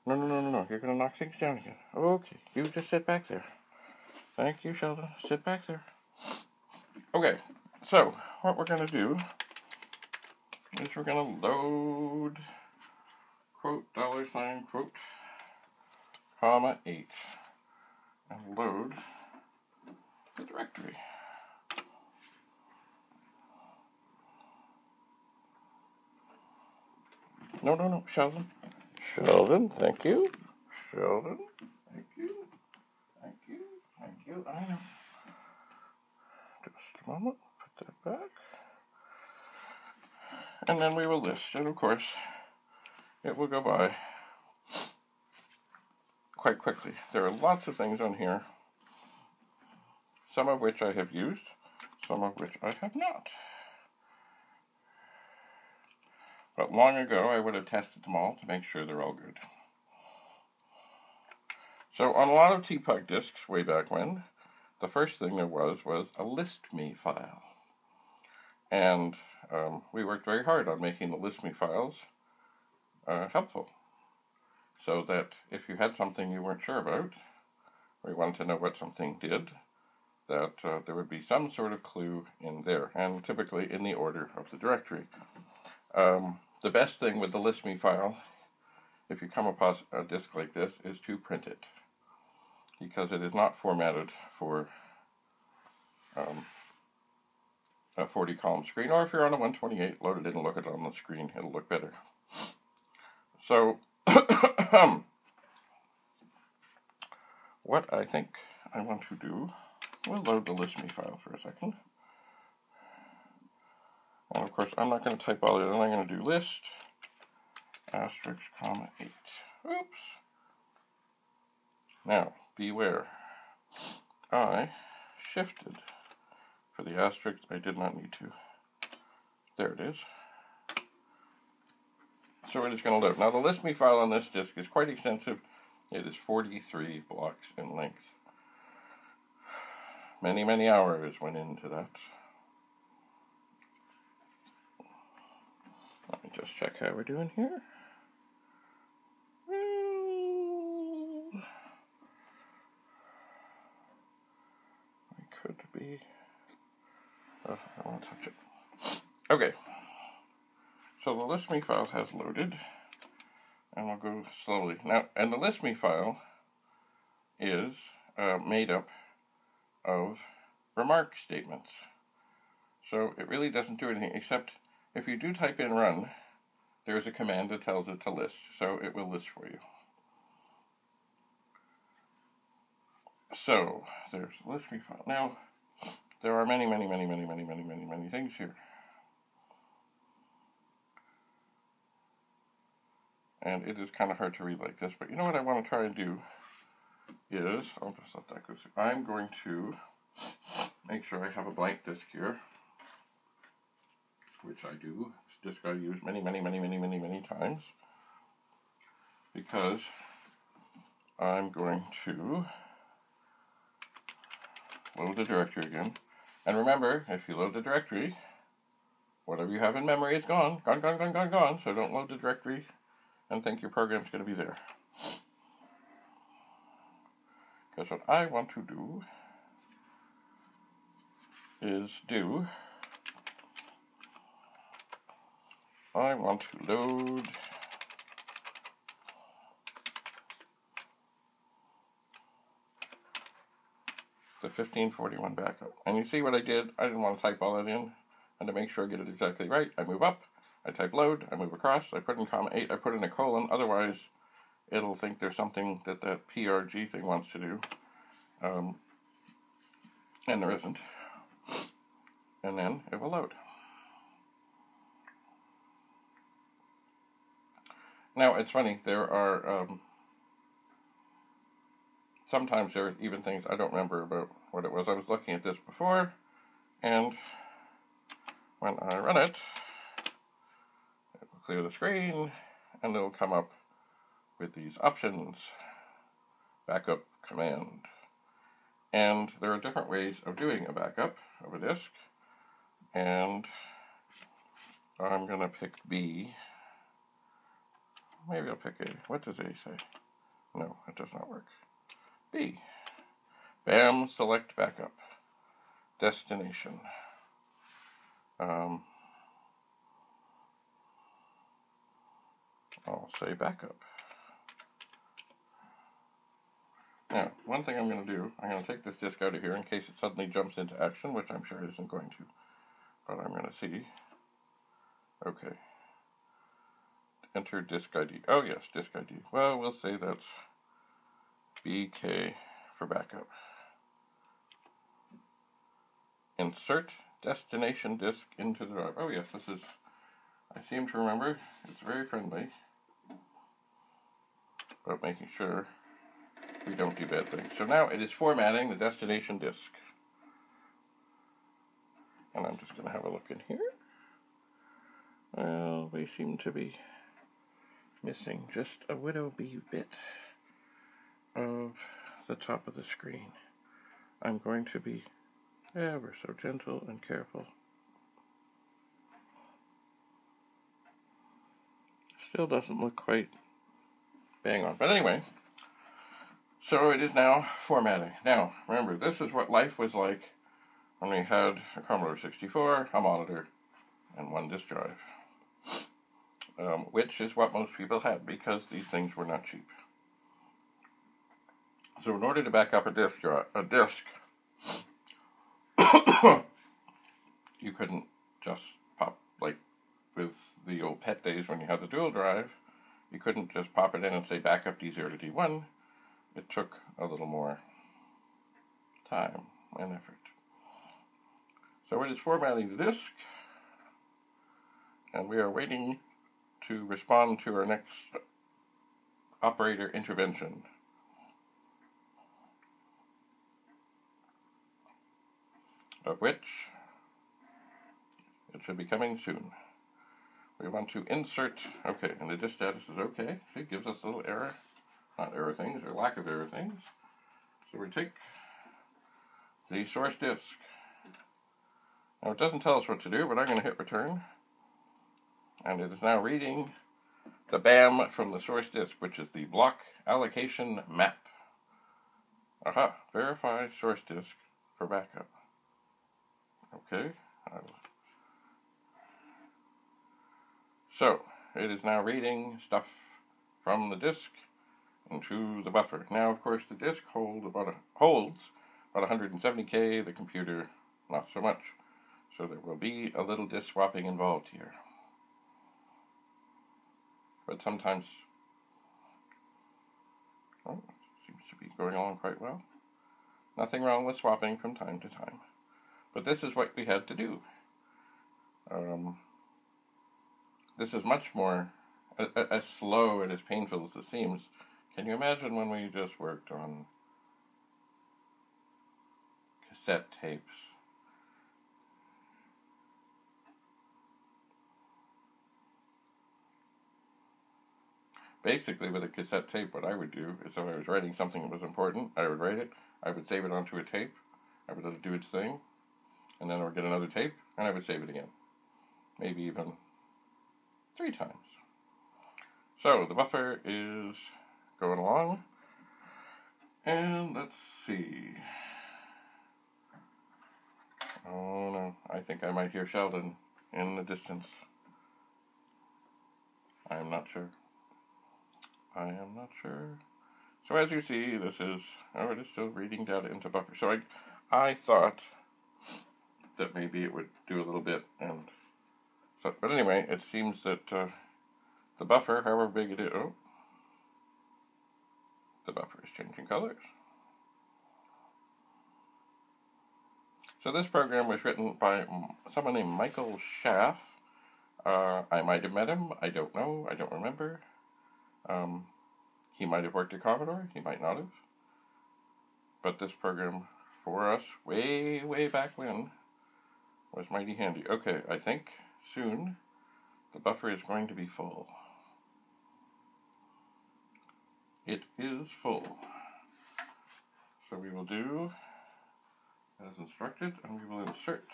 No, no, no, no, no. You're going to knock things down again. Okay, you just sit back there. Thank you, Sheldon. Sit back there. Okay, so what we're going to do is we're going to load quote $, quote, comma 8 and load the directory. No, no, no, Sheldon. Sheldon, thank you. Sheldon, thank you. Thank you. Thank you. I know. Just a moment. Put that back. And then we will list. And of course, it will go by quite quickly. There are lots of things on here, some of which I have used, some of which I have not. But long ago, I would have tested them all to make sure they're all good. So on a lot of TPUG disks way back when, the first thing there was a list me file. And we worked very hard on making the list me files helpful. So that if you had something you weren't sure about, or you wanted to know what something did, that there would be some sort of clue in there, and typically in the order of the directory. The best thing with the list me file, if you come across a disk like this, is to print it, because it is not formatted for a 40-column screen, or if you're on a 128, load it in and look at it on the screen, it'll look better. So, what I think I want to do, we'll load the list me file for a second. And of course, I'm not going to type all of it in. I'm going to do list, asterisk, comma 8. Oops. Now, beware. I shifted for the asterisk. I did not need to. There it is. So it is going to load. Now, the list me file on this disk is quite extensive. It is 43 blocks in length. Many, many hours went into that. Let me just check how we're doing here. We could be... I don't want to touch it. Okay. So the list me file has loaded. And we'll go slowly. Now, and the list me file is made up of remark statements. So it really doesn't do anything, except if you do type in run, there is a command that tells it to list, so it will list for you. So, there's the list me file. Now, there are many, many, many, many, many, many, many, many things here. And it is kind of hard to read like this, but you know what I want to try and do is, I'll just let that go through. I'm going to make sure I have a blank disk here, which I do. It's disk I use many, many, many, many, many, many times, because I'm going to load the directory again. And remember, if you load the directory, whatever you have in memory is gone. Gone, gone, gone, gone, gone. So don't load the directory and think your program's going to be there. Because what I want to do is I want to load the 1541 backup. And you see what I did? I didn't want to type all that in. And to make sure I get it exactly right, I move up, I type load, I move across, I put in comma 8, I put in a colon, otherwise it'll think there's something that PRG thing wants to do. And there isn't. And then it will load. Now, it's funny, there are, sometimes there are even things I don't remember about what it was. I was looking at this before, and when I run it, it will clear the screen, and it'll come up with these options, backup command. And there are different ways of doing a backup of a disk, and I'm going to pick B. maybe I'll pick A. What does A say? No, it does not work. B. BAM, select backup. Destination. I'll say backup. Now, one thing I'm going to do, I'm going to take this disk out of here in case it suddenly jumps into action, which I'm sure it isn't going to. But I'm going to see. Okay. Enter disk ID. Oh yes, disk ID. Well, we'll say that's BK for backup. Insert destination disk into the drive. Oh yes, this is, I seem to remember, it's very friendly about making sure we don't do bad things. So now it is formatting the destination disk. And I'm just going to have a look in here. Well, we seem to be missing just a widow bee bit of the top of the screen. I'm going to be ever so gentle and careful. Still doesn't look quite bang on. But anyway, so it is now formatting. Now, remember, this is what life was like when we had a Commodore 64, a monitor, and one disk drive. Which is what most people had because these things were not cheap. So in order to back up a disk, you couldn't just pop, like with the old PET days when you had the dual drive, you couldn't just pop it in and say backup D0 to D1. It took a little more time and effort. So it is formatting the disk, and we are waiting to respond to our next operator intervention. Of which it should be coming soon. We want to insert, okay, and the disk status is okay. It gives us a little error, not error things, or lack of error things. So we take the source disk. Now it doesn't tell us what to do, but I'm going to hit return. And it is now reading the BAM from the source disk, which is the block allocation map. Aha, verify source disk for backup. Okay. So, it is now reading stuff from the disk into the buffer. Now, of course, the disk holds about 170K, the computer not so much. So there will be a little disk swapping involved here. But sometimes, oh, it seems to be going along quite well. Nothing wrong with swapping from time to time. But this is what we had to do. This is much more, as slow and as painful as it seems. Can you imagine when we just worked on cassette tapes? Basically, with a cassette tape, what I would do is if I was writing something that was important, I would write it, I would save it onto a tape, I would let it do its thing, and then I would get another tape, and I would save it again. Maybe even 3 times. So, the buffer is going along, and let's see. Oh no, I think I might hear Sheldon in the distance. I am not sure. I am not sure. So as you see, this is, oh, it is still reading data into buffer. So I thought that maybe it would do a little bit, and so, but anyway, it seems that the buffer, however big it is, oh, the buffer is changing colors. So this program was written by someone named Michael Schaff. I might have met him. I don't know. I don't remember. He might have worked at Commodore. He might not have. But this program for us, way, way back when, was mighty handy. Okay, I think soon the buffer is going to be full. It is full. So we will do as instructed, and we will insert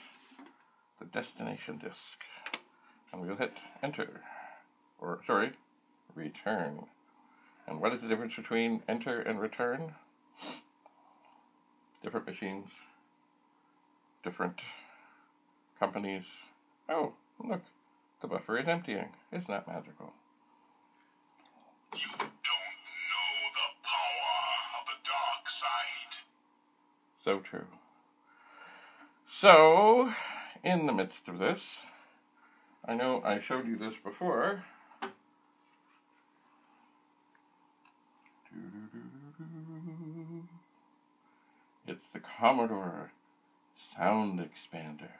the destination disk. And we will hit enter. Or, sorry, return. And what is the difference between enter and return? Different machines, different companies. Oh, look, the buffer is emptying. Isn't that magical? You don't know the power of the dark side. So true. So, in the midst of this, I know I showed you this before. It's the Commodore Sound Expander.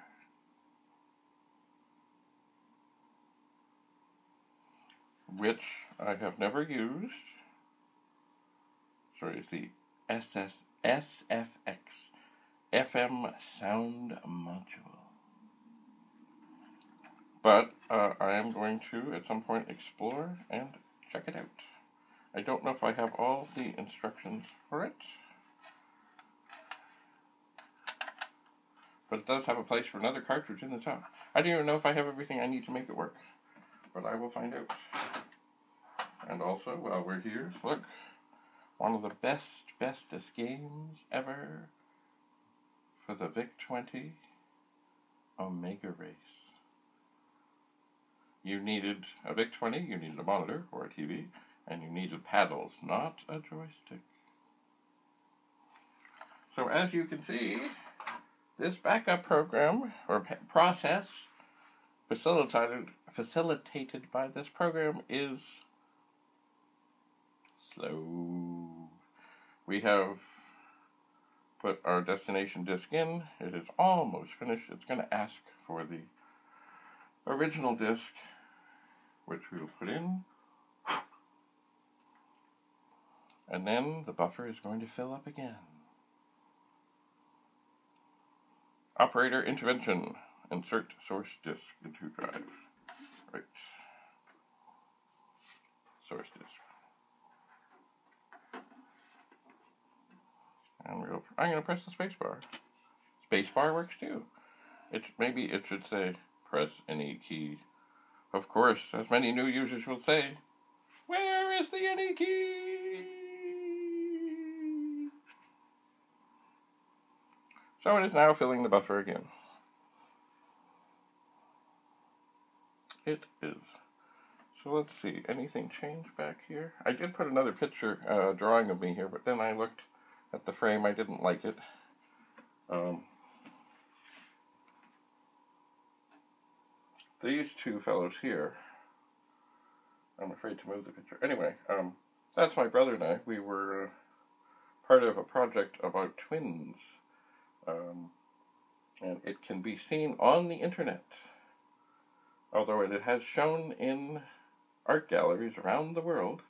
Which I have never used. Sorry, it's the SFX FM Sound Module. But I am going to, at some point, explore and check it out. I don't know if I have all the instructions for it. But it does have a place for another cartridge in the top. I don't even know if I have everything I need to make it work. But I will find out. And also, while we're here, look. One of the bestest games ever for the VIC-20 Omega Race. You needed a VIC-20, you needed a monitor or a TV, and you needed paddles, not a joystick. So as you can see, this backup program, or process, facilitated by this program is slow. We have put our destination disk in. It is almost finished. It's going to ask for the original disk, which we will put in. And then the buffer is going to fill up again. Operator intervention. Insert source disk into drive. Right. Source disk. And I'm going to press the space bar. Space bar works too. Maybe it should say press any key. Of course, as many new users will say, where is the any key? So it is now filling the buffer again. It is. So let's see, anything changed back here? I did put another picture, drawing of me here, but then I looked at the frame, I didn't like it. These two fellows here, I'm afraid to move the picture. Anyway, that's my brother and I. We were part of a project about twins. And it can be seen on the internet. Although it has shown in art galleries around the world.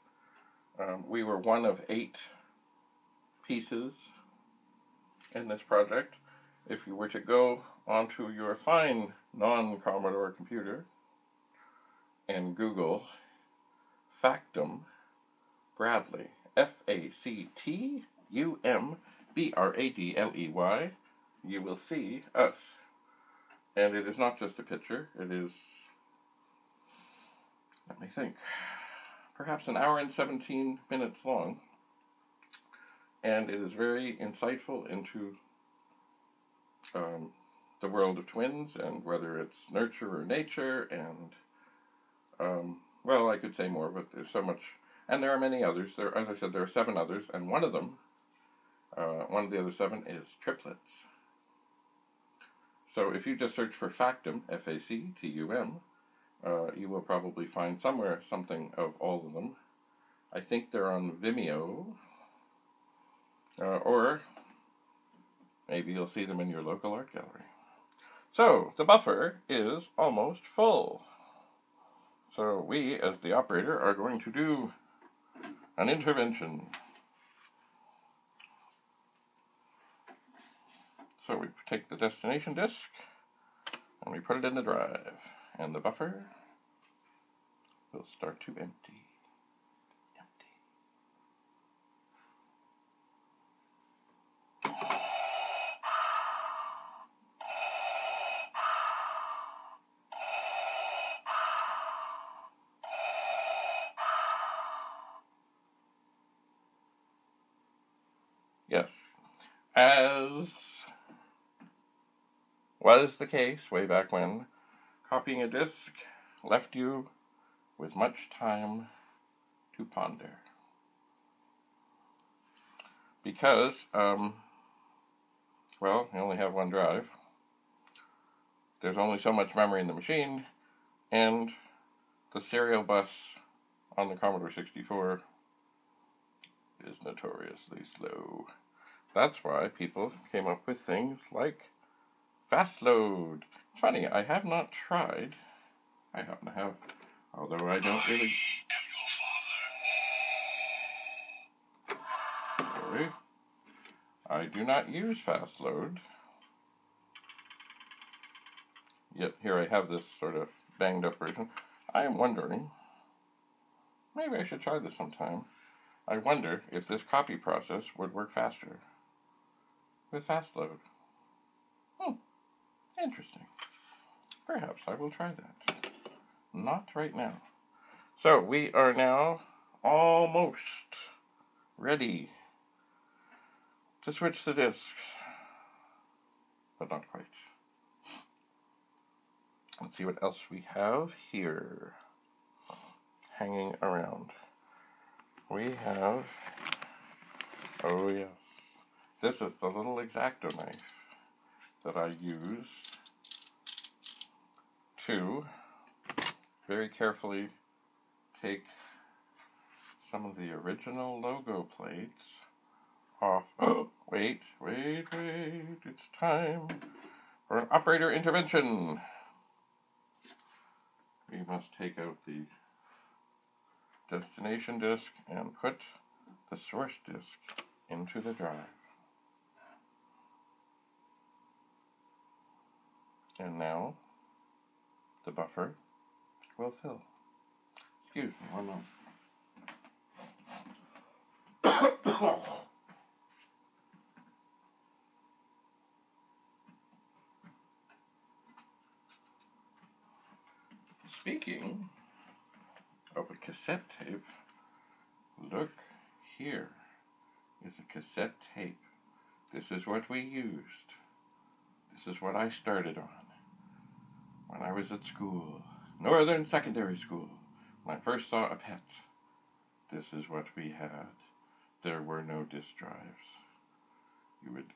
We were one of 8 pieces in this project. If you were to go onto your fine non-Commodore computer and Google Factum Bradley, Factum Bradley, you will see us. And it is not just a picture, it is, let me think, perhaps an hour and 17 minutes long. And it is very insightful into the world of twins, and whether it's nurture or nature, and, well, I could say more, but there's so much. And there are many others. As I said, there are 7 others, and one of them, one of the other 7 is triplets. So if you just search for Factum, Factum, you will probably find somewhere something of all of them. I think they're on Vimeo, or maybe you'll see them in your local art gallery. So the buffer is almost full. So we, as the operator, are going to do an intervention. So we take the destination disk and we put it in the drive, and the buffer will start to empty. Yes. As was the case way back when, copying a disc left you with much time to ponder. Because, well, you only have one drive. There's only so much memory in the machine, and the serial bus on the Commodore 64 is notoriously slow. That's why people came up with things like fast load. It's funny, I have not tried. I happen to have, although I don't really. Sorry. I do not use fast load. Yet here I have this sort of banged up version. I am wondering, maybe I should try this sometime. I wonder if this copy process would work faster with fast load. Interesting. Perhaps I will try that. Not right now. So we are now almost ready to switch the discs, but not quite. Let's see what else we have here hanging around. We have, oh yes, this is the little X-Acto knife that I use to very carefully take some of the original logo plates off. Oh, wait, it's time for an operator intervention. We must take out the destination disk and put the source disk into the drive. And now the buffer will fill. Excuse me, one moment. Speaking of a cassette tape, look here is a cassette tape. This is what we used. This is what I started on when I was at school, Northern Secondary School. When I first saw a PET, this is what we had. There were no disk drives. You would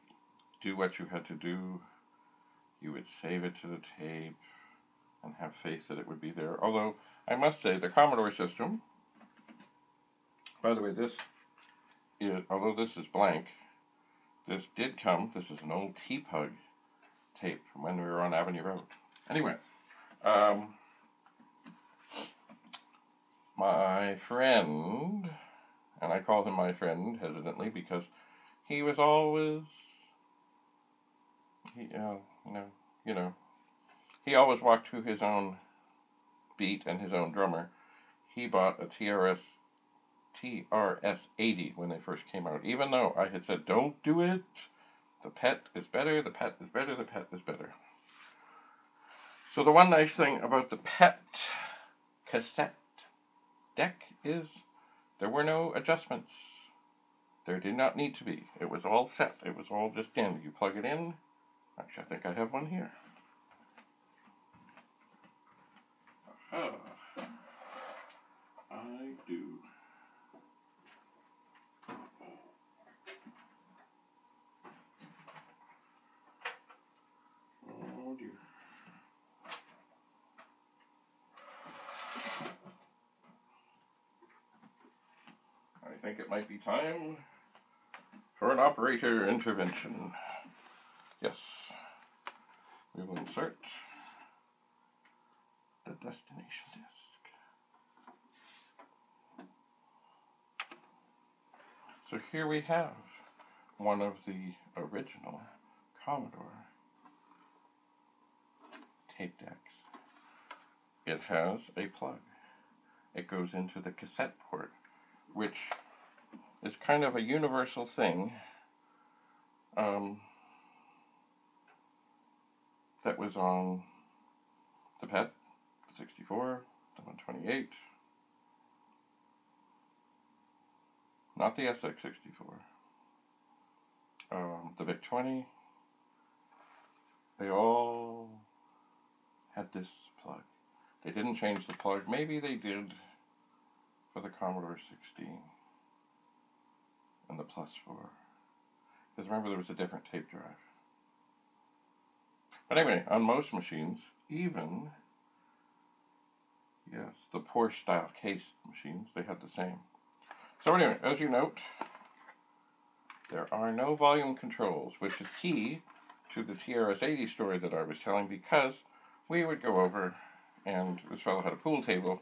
do what you had to do. You would save it to the tape and have faith that it would be there. Although, I must say, the Commodore system, by the way, this is, although this is blank, this did come, this is an old TPUG tape from when we were on Avenue Road. Anyway, my friend, and I call him my friend hesitantly because he was always, he always walked to his own beat and his own drummer. He bought a TRS-80 when they first came out, even though I had said, don't do it. The PET is better, the PET is better, the PET is better. So the one nice thing about the PET cassette deck is there were no adjustments. There did not need to be. It was all set. It was all just in. You plug it in. Actually, I think I have one here. I do. Oh dear. I think it might be time for an operator intervention. Yes. We will insert the destination disk. So here we have one of the original Commodore tape decks. It has a plug. It goes into the cassette port, which is kind of a universal thing that was on the PET, the 64, the 128, not the SX64, the VIC-20, they all had this plug. They didn't change the plug. Maybe they did for the Commodore 16 and the Plus 4. Because remember, there was a different tape drive. But anyway, on most machines, even, yes, the Porsche style case machines, they had the same. So anyway, as you note, there are no volume controls, which is key to the TRS-80 story that I was telling, because we would go over, and this fellow had a pool table,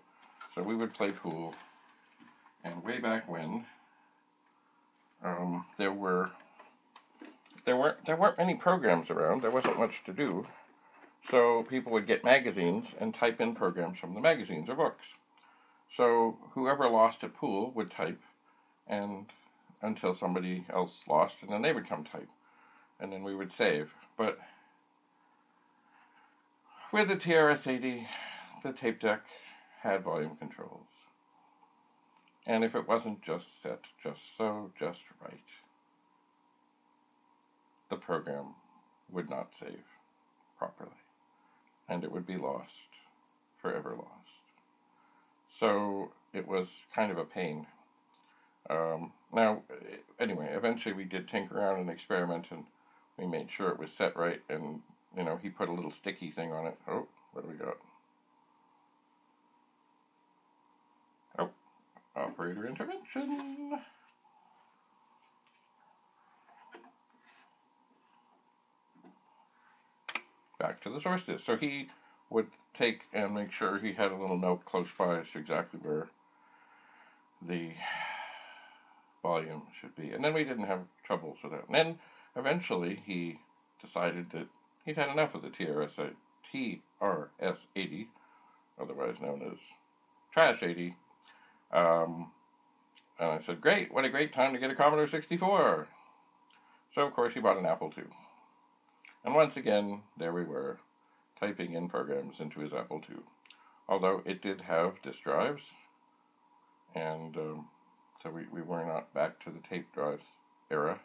so we would play pool. And way back when, there weren't many programs around. There wasn't much to do, so people would get magazines and type in programs from the magazines or books. So whoever lost at pool would type, and until somebody else lost, and then they would come type, and then we would save. But with the TRS-80, the tape deck had volume controls. And if it wasn't just set just right, the program would not save properly, and it would be lost, forever lost. So it was kind of a pain. Now, anyway, eventually we did tinker around and experiment, and we made sure it was set right, and, you know, he put a little sticky thing on it. Oh, what do we got? Oh, operator intervention. Back to the source disk. So he would take and make sure he had a little note close by as to exactly where the volume should be. And then we didn't have troubles with that. And then eventually he decided that he'd had enough of the TRS-80, otherwise known as Trash 80. And I said, great, what a great time to get a Commodore 64. So, of course, he bought an Apple II. And once again, there we were, typing in programs into his Apple II. Although it did have disk drives, and so we were not back to the tape drive era.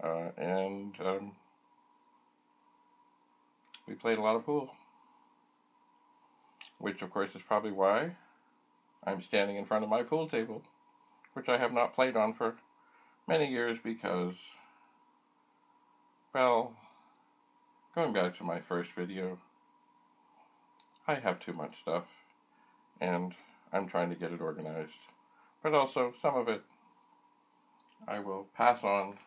And we played a lot of pool. Which, of course, is probably why I'm standing in front of my pool table, which I have not played on for many years because, well, going back to my first video, I have too much stuff, and I'm trying to get it organized. But also, some of it I will pass on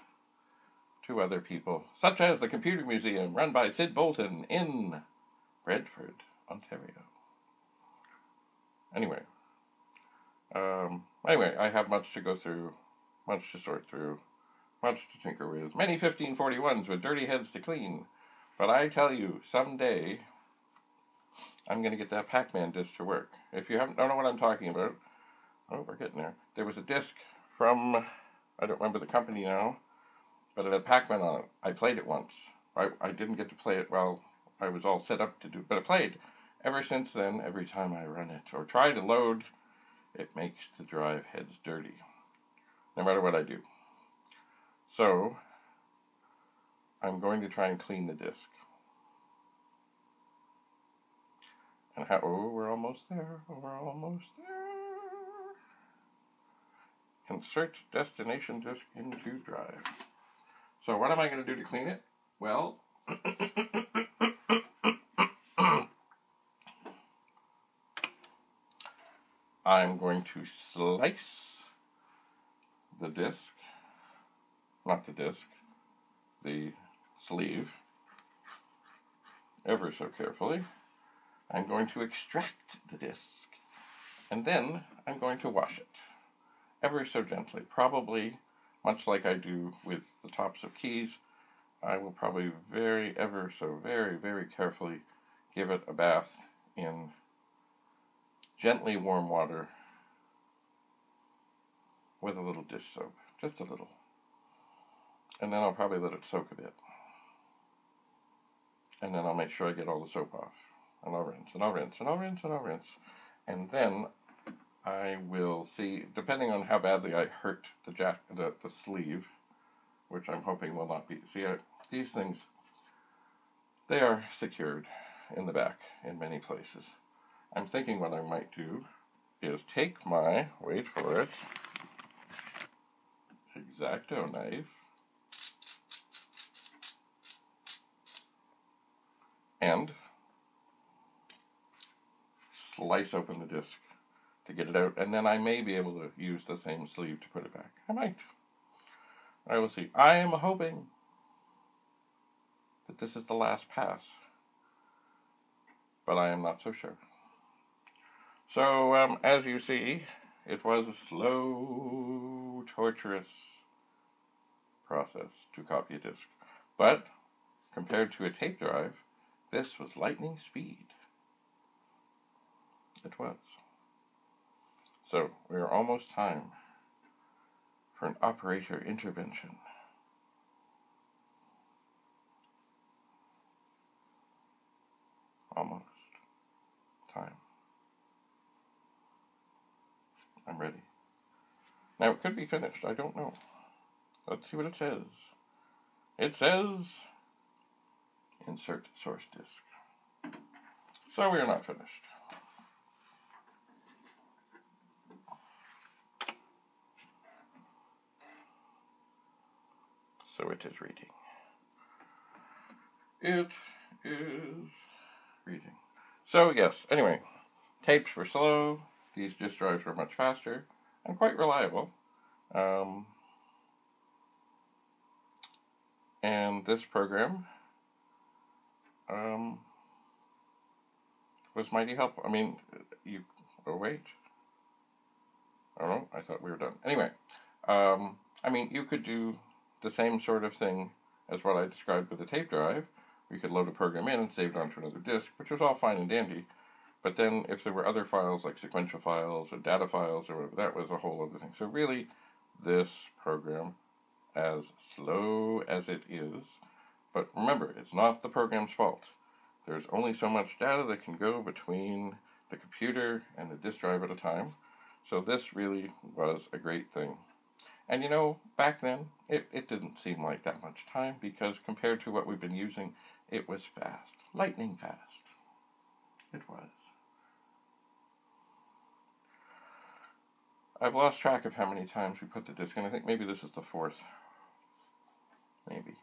to other people, such as the Computer Museum, run by Sid Bolton in Brantford, Ontario. Anyway, I have much to go through, much to sort through, much to tinker with, many 1541s with dirty heads to clean. But I tell you, someday, I'm going to get that Pac-Man disc to work. If you don't know what I'm talking about, oh, we're getting there. There was a disc from, I don't remember the company now, but it had Pac-Man on it. I played it once. I didn't get to play it while I was all set up to do, but it played. Ever since then, every time I run it or try to load, it makes the drive heads dirty, no matter what I do. So, I'm going to try and clean the disk. And we're almost there. We're almost there. Insert destination disk into drive. So what am I going to do to clean it? Well, I'm going to slice the disk, not the disk, the sleeve, ever so carefully. I'm going to extract the disk, and then I'm going to wash it, ever so gently, probably much like I do with the tops of keys. I will probably very carefully give it a bath in gently warm water with a little dish soap, just a little. And then I'll probably let it soak a bit. And then I'll make sure I get all the soap off. And I'll rinse, and I'll rinse, and I'll rinse, and I'll rinse. And then I will see, depending on how badly I hurt the sleeve, which I'm hoping will not be. See, these things, they are secured in the back in many places. I'm thinking what I might do is take my, wait for it, X-Acto knife and slice open the disc to get it out, and then I may be able to use the same sleeve to put it back. I might. I will see. I am hoping that this is the last pass, but I am not so sure. So, as you see, it was a slow, torturous process to copy a disc. But, compared to a tape drive, this was lightning speed. It was. So, we are almost time for an operator intervention. Almost time. I'm ready. Now, it could be finished. I don't know. Let's see what it says. It says, insert source disk. So we are not finished. So it is reading. It is reading. So yes, anyway, tapes were slow. These disk drives were much faster and quite reliable. And this program was mighty helpful. I mean, oh wait. Oh no, I thought we were done. Anyway, I mean, you could do the same sort of thing as what I described with the tape drive. We could load a program in and save it onto another disk, which was all fine and dandy. But then if there were other files like sequential files or data files or whatever, that was a whole other thing. So really, this program, as slow as it is, but remember, it's not the program's fault. There's only so much data that can go between the computer and the disk drive at a time. So this really was a great thing. And you know, back then, it didn't seem like that much time because compared to what we've been using, it was fast. Lightning fast. It was. I've lost track of how many times we put the disc in. I think maybe this is the fourth. Maybe.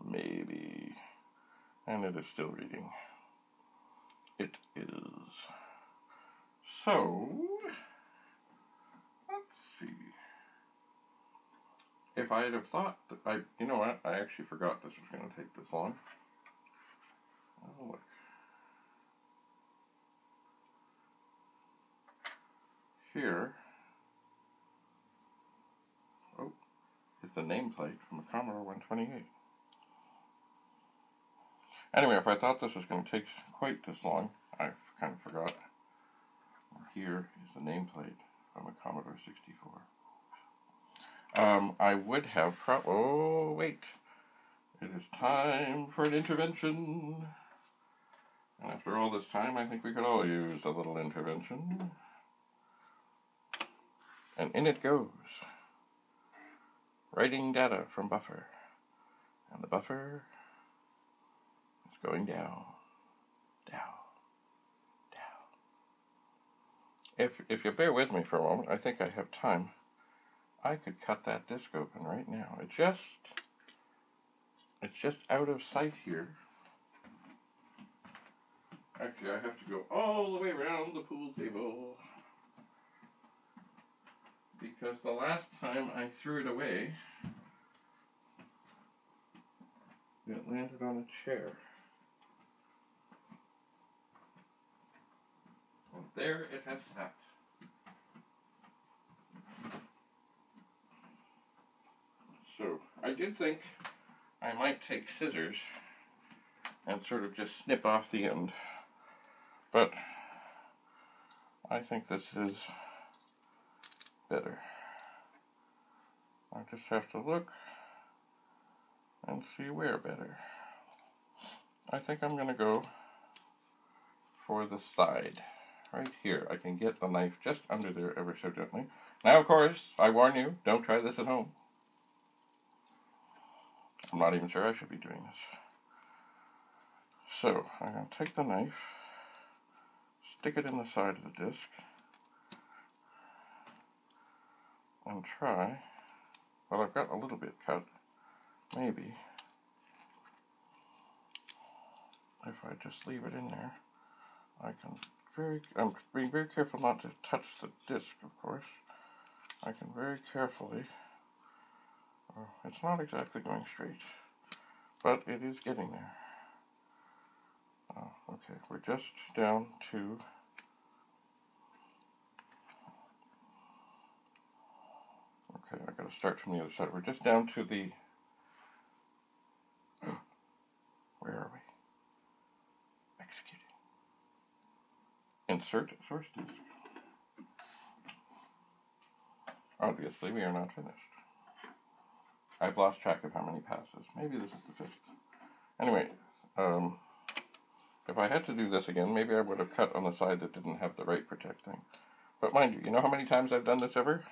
Maybe. And it is still reading. It is. So, let's see. If I had have thought that you know what, I actually forgot this was going to take this long. Oh, look. Here, is the nameplate from a Commodore 128. Anyway, if I thought this was going to take quite this long, I kind of forgot. Here is the nameplate from a Commodore 64. I would have oh, wait. It is time for an intervention. And after all this time, I think we could all use a little intervention. And in it goes. Writing data from buffer. And the buffer is going down. Down. Down. If you bear with me for a moment, I think I have time. I could cut that disk open right now. It's just out of sight here. Actually, I have to go all the way around the pool table. Because the last time I threw it away, it landed on a chair. And there it has sat. So, I did think I might take scissors and sort of just snip off the end. But I think this is better. I just have to look and see where better. I think I'm going to go for the side. right here. I can get the knife just under there ever so gently. Now, of course, I warn you, don't try this at home. I'm not even sure I should be doing this. So, I'm going to take the knife, stick it in the side of the disc, and try, well, I've got a little bit cut, maybe, if I just leave it in there, I can I'm being very careful not to touch the disc, of course. I can very carefully, it's not exactly going straight, but it is getting there. Okay, we're just down to okay, I gotta start from the other side. We're just down to the where are we? Executing. Insert source disk. Obviously, we are not finished. I've lost track of how many passes. Maybe this is the 5th. Anyway, if I had to do this again, maybe I would have cut on the side that didn't have the right protecting. But mind you, you know how many times I've done this ever?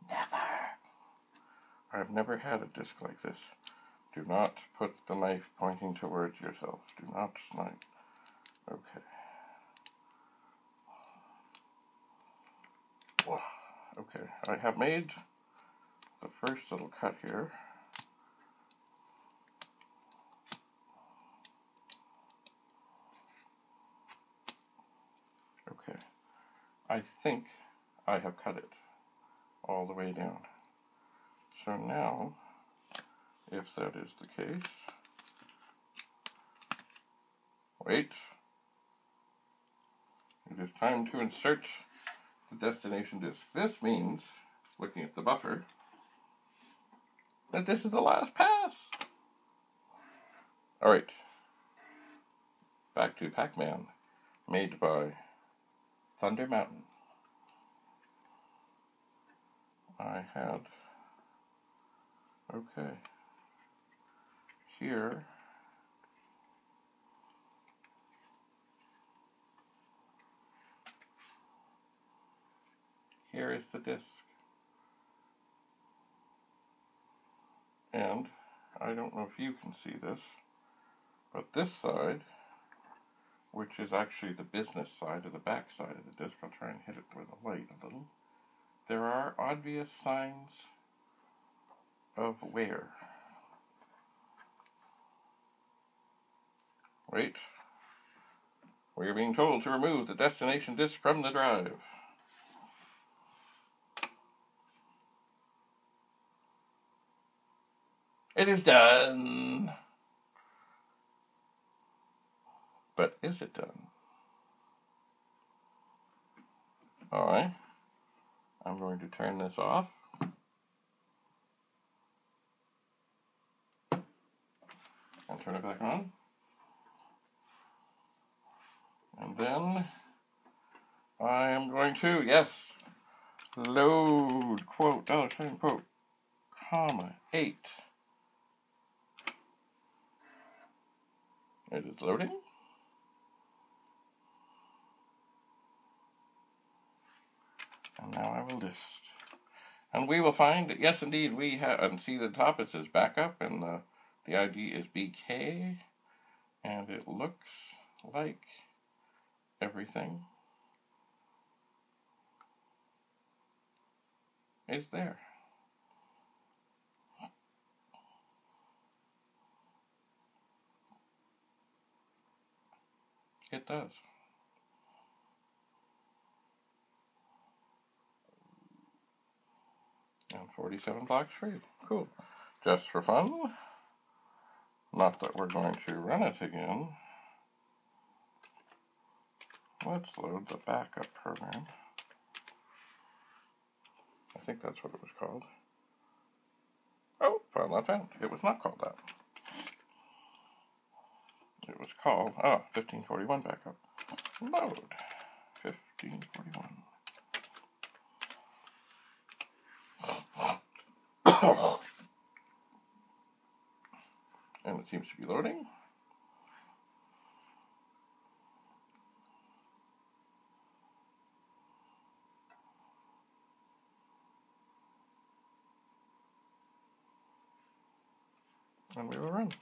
Never. I've never had a disc like this. Do not put the knife pointing towards yourself. Do not snipe. Okay. Okay, I have made the first little cut here. Okay, I think I have cut it all the way down. So now, if that is the case, wait, it is time to insert the destination disk. This means, looking at the buffer, that this is the last pass. Alright, back to Pac-Man, made by Thunder Mountain. I had, okay, here, here is the disc. And I don't know if you can see this, but this side, which is actually the business side or the back side of the disc, I'll try and hit it with a light a little, there are obvious signs of wear. Wait. We are being told to remove the destination disk from the drive. It is done. But is it done? Alright. I'm going to turn this off. And turn it back on. And then I am going to, yes, load, quote, $, quote, comma, 8. It is loading. And now I will list. And we will find, yes indeed, we have, and see the top it says backup, and the ID is BK, and it looks like everything is there. It does. And 47 blocks free. Cool. Just for fun. Not that we're going to run it again. Let's load the backup program. I think that's what it was called. Oh, file not found. It was not called that. It was called, 1541 backup. Load. 1541. And it seems to be loading. and we will run.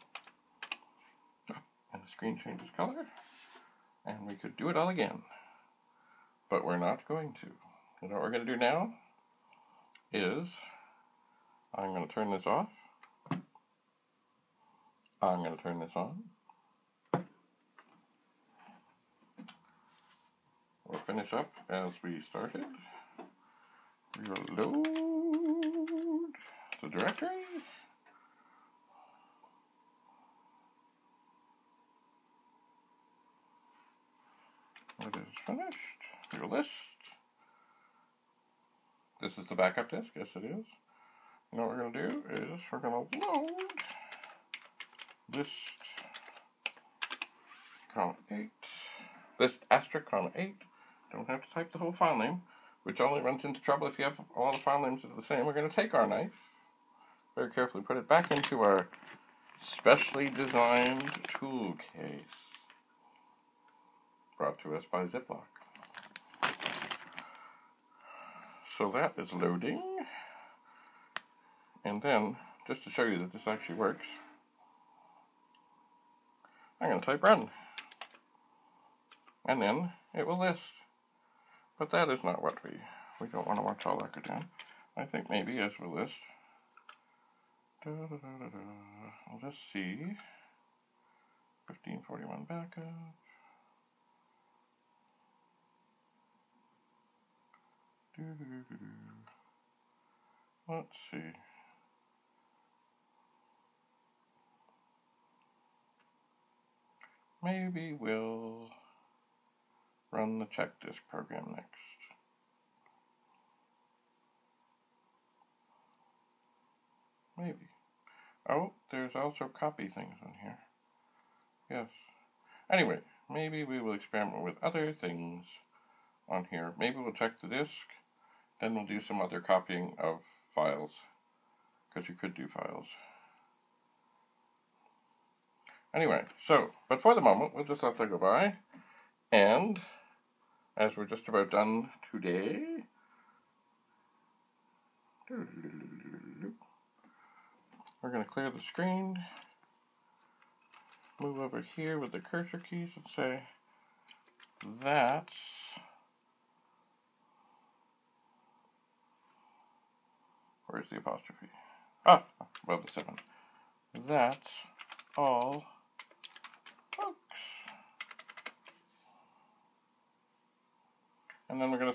And the screen changes color, and we could do it all again. But we're not going to. You know what we're going to do now is I'm going to turn this off. I'm going to turn this on. We'll finish up as we started. We will load the directory. It is finished. Your list. This is the backup disk. Yes, it is. And what we're going to do is we're going to load list, comma 8. List asterisk, comma 8. Don't have to type the whole file name, which only runs into trouble if you have all the file names that are the same. We're going to take our knife, very carefully put it back into our specially designed tool case, brought to us by Ziploc. So that is loading. And then, just to show you that this actually works, I'm going to type run. And then it will list. But that is not what we don't want to watch all that go down. I think maybe as we list, let's see, 1541 backup. Let's see. Maybe we'll run the check disk program next. Maybe. Oh, there's also copy things on here. Yes. Anyway, maybe we will experiment with other things on here. Maybe we'll check the disk, then we'll do some other copying of files, because you could do files. Anyway, so, but for the moment, we'll just let that go by, and as we're just about done today, we're going to clear the screen, move over here with the cursor keys and say, that's where's the apostrophe? Ah, above the 7. That's all, folks. And then we're going to